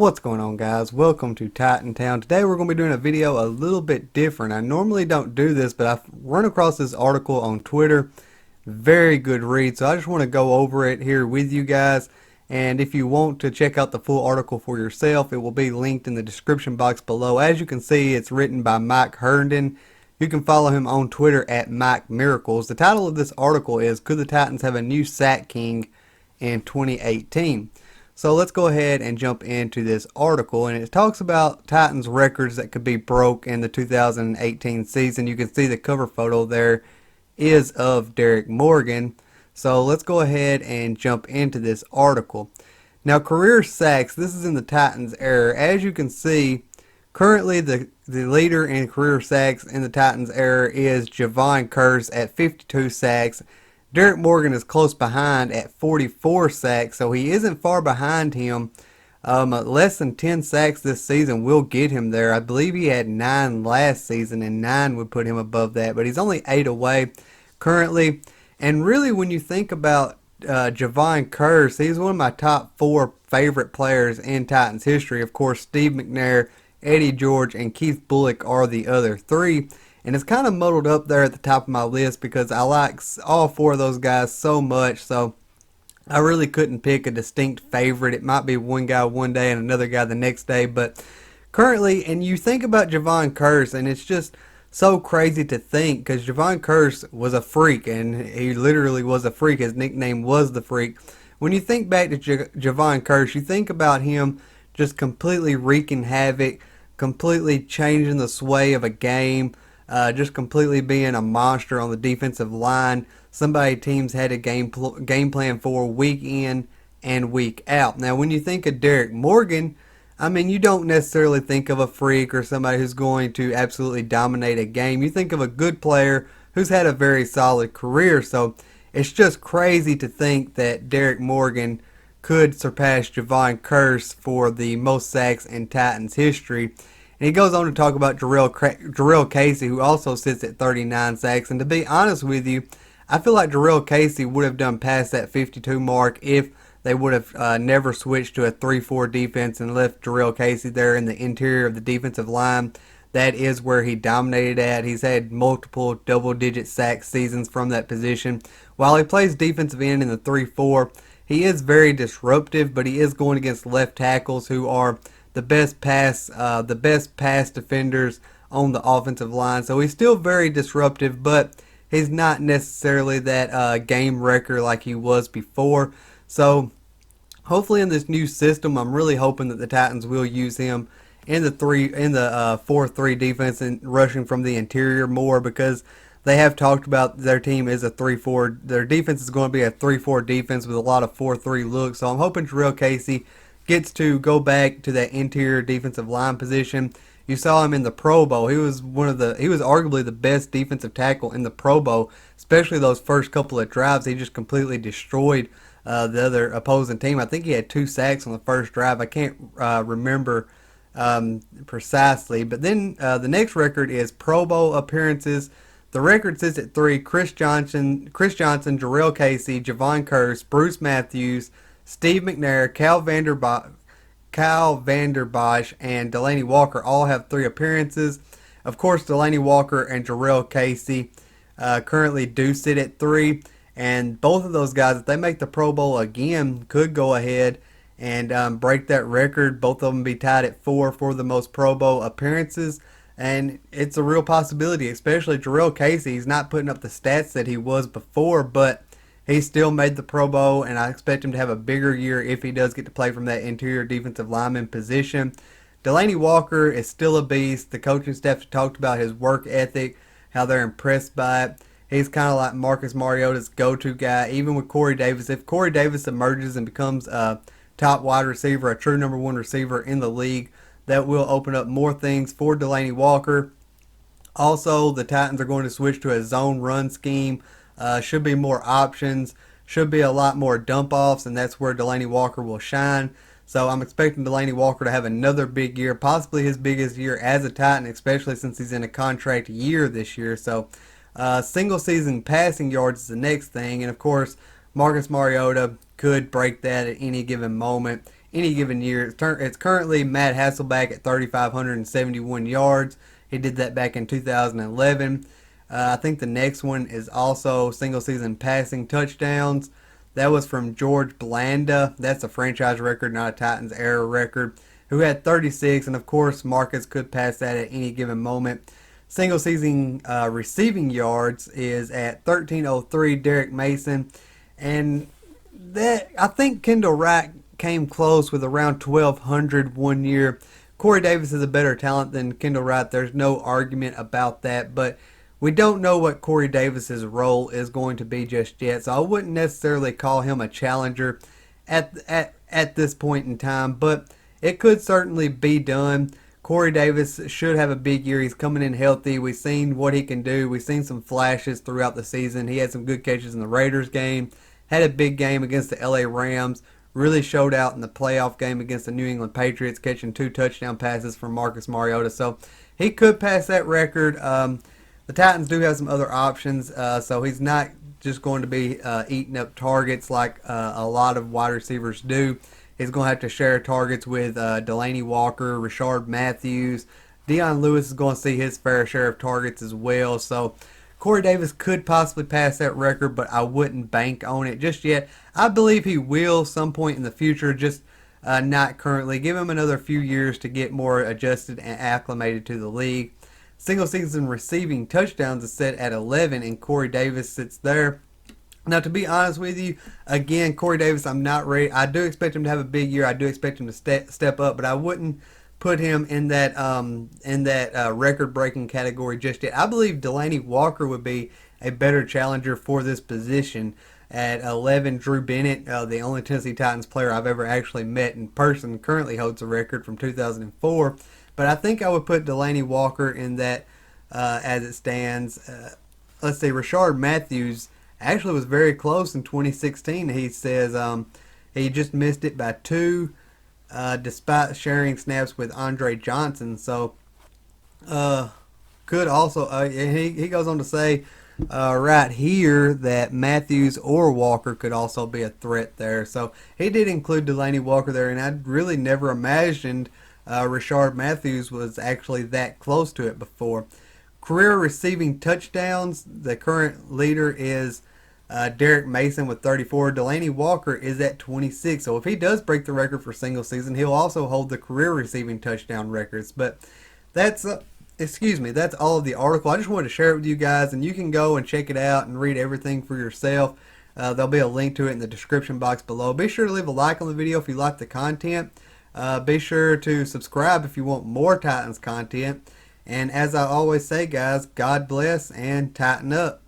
What's going on, guys? Welcome to Titan Town. Today we're going to be doing a video a little bit different. I normally don't do this, but I've run across this article on Twitter. Very good read, so I just want to go over it here with you guys. And if you want to check out the full article for yourself, it will be linked in the description box below. As you can see, it's written by Mike Henrdon. You can follow him on Twitter at Mike Miracles. The title of this article is, Could the Titans Have a New Sack King in 2018? So let's go ahead and jump into this article, and it talks about Titans records that could be broke in the 2018 season. You can see the cover photo there is of Derek Morgan. So let's go ahead and jump into this article. Now, career sacks, this is in the Titans era. As you can see, currently the leader in career sacks in the Titans era is Javon Curse at 52 sacks. Derek Morgan is close behind at 44 sacks, so he isn't far behind him. Less than 10 sacks this season will get him there. I believe he had 9 last season, and 9 would put him above that, but he's only 8 away currently. And really, when you think about Javon Curse, he's one of my top 4 favorite players in Titans history. Of course, Steve McNair, Eddie George, and Keith Bullock are the other 3. And it's kind of muddled up there at the top of my list because I like all 4 of those guys so much. So I really couldn't pick a distinct favorite. It might be one guy one day and another guy the next day. But currently, and you think about Javon Curse, and it's just so crazy to think because Javon Curse was a freak, and he literally was a freak. His nickname was the Freak. When you think back to Javon Curse, you think about him just completely wreaking havoc, completely changing the sway of a game. Just completely being a monster on the defensive line. Somebody teams had a game plan for week in and week out. Now, when you think of Derek Morgan, I mean, you don't necessarily think of a freak or somebody who's going to absolutely dominate a game. You think of a good player who's had a very solid career. So it's just crazy to think that Derek Morgan could surpass Javon Curse for the most sacks in Titans history. And he goes on to talk about Jarrell Casey, who also sits at 39 sacks. And to be honest with you, I feel like Jarrell Casey would have done past that 52 mark if they would have never switched to a 3-4 defense and left Jarrell Casey there in the interior of the defensive line. That is where he dominated at. He's had multiple double-digit sack seasons from that position. While he plays defensive end in the 3-4, he is very disruptive, but he is going against left tackles who are the best pass defenders on the offensive line. So he's still very disruptive, but he's not necessarily that game wrecker like he was before. So hopefully in this new system, I'm really hoping that the Titans will use him in the 4-3 defense and rushing from the interior more, because they have talked about their team is a 3-4. Their defense is going to be a 3-4 defense with a lot of 4-3 looks. So I'm hoping Jarrell Casey gets to go back to that interior defensive line position. You saw him in the Pro Bowl. He was arguably the best defensive tackle in the Pro Bowl, especially those first couple of drives. He just completely destroyed the other opposing team. I think he had 2 sacks on the first drive. I can't remember precisely. But then the next record is Pro Bowl appearances. The record sits at 3. Chris Johnson, Jarrell Casey, Javon Curse, Bruce Matthews, Steve McNair, Kyle Vander Bosch, and Delanie Walker all have 3 appearances. Of course, Delanie Walker and Jarrell Casey currently do sit at 3. And both of those guys, if they make the Pro Bowl again, could go ahead and break that record. Both of them be tied at 4 for the most Pro Bowl appearances. And it's a real possibility, especially Jarrell Casey. He's not putting up the stats that he was before, but he still made the Pro Bowl, and I expect him to have a bigger year if he does get to play from that interior defensive lineman position. Delanie Walker is still a beast. The coaching staff talked about his work ethic, how they're impressed by it. He's kind of like Marcus Mariota's go-to guy, even with Corey Davis. If Corey Davis emerges and becomes a top wide receiver, a true number 1 receiver in the league, that will open up more things for Delanie Walker. Also, the Titans are going to switch to a zone run scheme. Should be more options, should be a lot more dump offs, and that's where Delanie Walker will shine. So I'm expecting Delanie Walker to have another big year, possibly his biggest year as a Titan, especially since he's in a contract year this year. So single season passing yards is the next thing, and of course Marcus Mariota could break that at any given moment any given year. It's currently Matt Hasselbeck at 3,571 yards. He did that back in 2011. I think the next one is also single season passing touchdowns. That was from George Blanda. That's a franchise record, not a Titans era record, who had 36. And of course, Marcus could pass that at any given moment. Single season receiving yards is at 1303, Derek Mason. And that, I think Kendall Wright came close with around 1,200 one year. Corey Davis is a better talent than Kendall Wright. There's no argument about that. But we don't know what Corey Davis's role is going to be just yet. So I wouldn't necessarily call him a challenger at this point in time. But it could certainly be done. Corey Davis should have a big year. He's coming in healthy. We've seen what he can do. We've seen some flashes throughout the season. He had some good catches in the Raiders game. Had a big game against the LA Rams. Really showed out in the playoff game against the New England Patriots, catching 2 touchdown passes from Marcus Mariota. So he could pass that record. The Titans do have some other options, so he's not just going to be eating up targets like a lot of wide receivers do. He's going to have to share targets with Delanie Walker, Rashard Matthews. Dion Lewis is going to see his fair share of targets as well. So Corey Davis could possibly pass that record, but I wouldn't bank on it just yet. I believe he will some point in the future, just not currently. Give him another few years to get more adjusted and acclimated to the league. Single season receiving touchdowns is set at 11, and Corey Davis sits there. Now, to be honest with you, again, Corey Davis, I'm not ready. I do expect him to have a big year. I do expect him to step up, but I wouldn't put him in that record-breaking category just yet. I believe Delanie Walker would be a better challenger for this position. At 11, Drew Bennett, the only Tennessee Titans player I've ever actually met in person, currently holds a record from 2004. But I think I would put Delanie Walker in that as it stands. Let's see, Rashard Matthews actually was very close in 2016. He says he just missed it by 2. Despite sharing snaps with Andre Johnson. So, could also, he goes on to say right here that Matthews or Walker could also be a threat there. So, he did include Delanie Walker there, and I really never imagined Rashard Matthews was actually that close to it before. Career receiving touchdowns, the current leader is Derek Mason with 34. Delanie Walker is at 26. So if he does break the record for single season, he'll also hold the career receiving touchdown records. But that's that's all of the article. I just wanted to share it with you guys, and you can go and check it out and read everything for yourself. There'll be a link to it in the description box below. Be sure to leave a like on the video if you like the content. Be sure to subscribe if you want more Titans content. And as I always say, guys, God bless and tighten up.